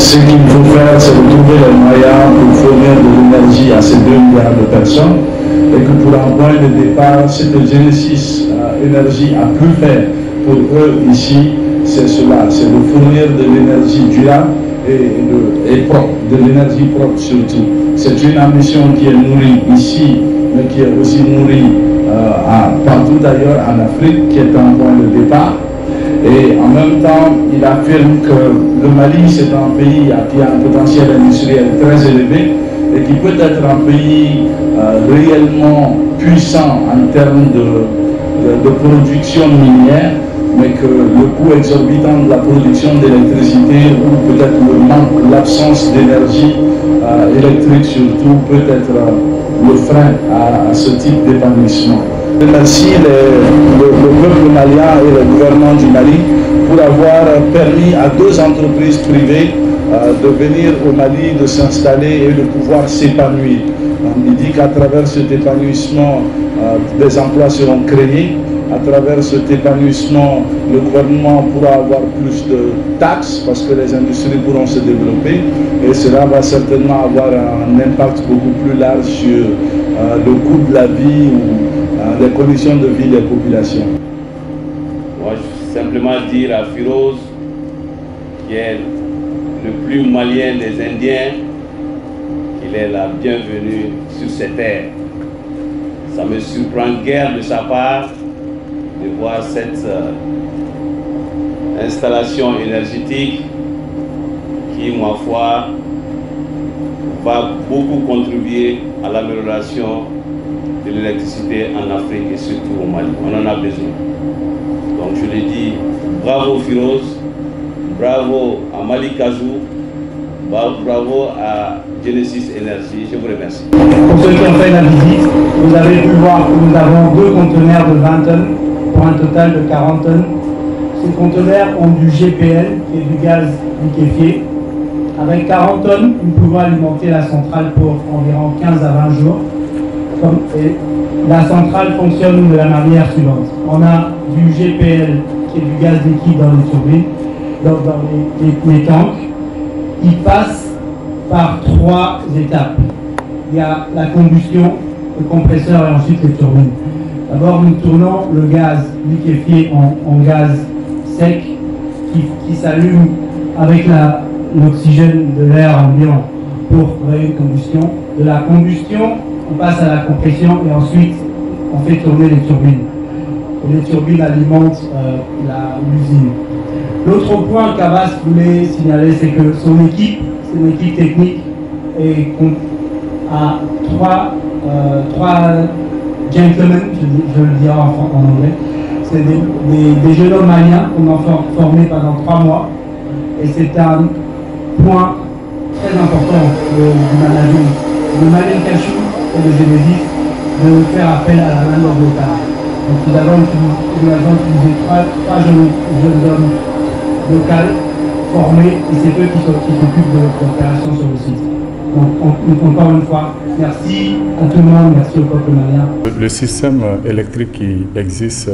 ce qu'il faut faire, c'est de trouver les moyens pour fournir de l'énergie à ces 2 milliards de personnes et que pour un point de départ, ce que Genesis Energy a pu faire pour eux ici, c'est cela, c'est de fournir de l'énergie durable et propre, de l'énergie propre surtout. C'est une ambition qui est nourrie ici, mais qui est aussi nourrie partout ailleurs en Afrique, qui est un point de départ. Et en même temps, il affirme que le Mali, c'est un pays qui a un potentiel industriel très élevé et qui peut être un pays réellement puissant en termes de production minière, mais que le coût exorbitant de la production d'électricité ou peut-être le manque, l'absence d'énergie électrique surtout, peut être le frein à ce type d'épanouissement. Je remercie le peuple malien et le gouvernement du Mali pour avoir permis à 2 entreprises privées de venir au Mali, de s'installer et de pouvoir s'épanouir. Il dit qu'à travers cet épanouissement, des emplois seront créés. À travers cet épanouissement, le gouvernement pourra avoir plus de taxes parce que les industries pourront se développer et cela va certainement avoir un impact beaucoup plus large sur le coût de la vie ou les conditions de vie des populations. Moi, je veux simplement dire à Firoz, qui est le plus malien des Indiens, qu'il est la bienvenue sur cette terre. Ça me surprend guère de sa part de voir cette installation énergétique qui, ma foi, va beaucoup contribuer à l'amélioration de l'électricité en Afrique et surtout au Mali. On en a besoin. Donc je le dis, bravo Firoz, bravo à Malik Kazou, bravo à Genesis Energy. Je vous remercie. Pour ceux qui ont fait la visite, vous avez pu voir que nous avons 2 conteneurs de 20 tonnes pour un total de 40 tonnes. Ces conteneurs ont du GPL, qui est du gaz liquéfié. Avec 40 tonnes, nous pouvons alimenter la centrale pour environ 15 à 20 jours. Et la centrale fonctionne de la manière suivante. On a du GPL, qui est du gaz liquide dans les turbines, dans les tanks. Il passe par 3 étapes. Il y a la combustion, le compresseur et ensuite les turbines. D'abord, nous tournons le gaz liquéfié en gaz sec qui s'allume avec l'oxygène de l'air ambiant pour créer une combustion. De la combustion, on passe à la compression et ensuite on fait tourner les turbines. Et les turbines alimentent l'usine. L'autre point qu'Abbas voulait signaler, c'est que son équipe, c'est une équipe technique et à 3 gentlemen, je le dirai en anglais. C'est des jeunes hommes maliens qu'on a formés pendant 3 mois. Et c'est un point très important du management. Le Mali Kachou et le Genesis de faire appel à la main locale. Donc nous avons utilisé 3 jeunes hommes locaux formés et c'est eux qui s'occupent de l'opération sur le site. Donc encore une fois, merci à tout le monde, merci au peuple malien. Le système électrique qui existe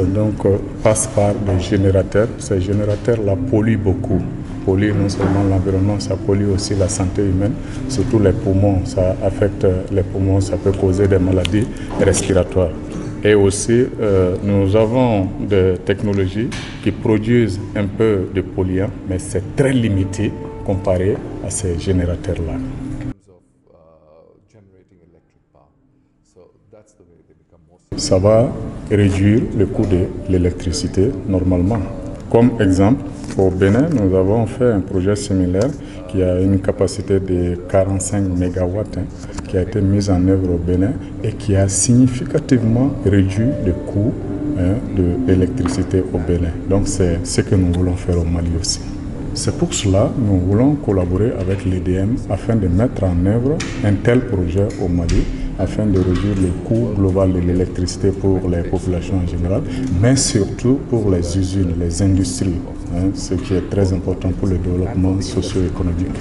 passe par des générateurs. Ces générateurs-là polluent beaucoup. Pollue non seulement l'environnement, ça pollue aussi la santé humaine, surtout les poumons. Ça affecte les poumons, ça peut causer des maladies respiratoires. Et aussi, nous avons des technologies qui produisent un peu de polluants, mais c'est très limité comparé à ces générateurs-là. Ça va réduire le coût de l'électricité normalement. Comme exemple, au Bénin, nous avons fait un projet similaire qui a une capacité de 45 MW qui a été mis en œuvre au Bénin et qui a significativement réduit le coût de l'électricité au Bénin. Donc c'est ce que nous voulons faire au Mali aussi. C'est pour cela que nous voulons collaborer avec l'EDM afin de mettre en œuvre un tel projet au Mali, afin de réduire le coût global de l'électricité pour les populations en général, mais surtout pour les usines, les industries, ce qui est très important pour le développement socio-économique.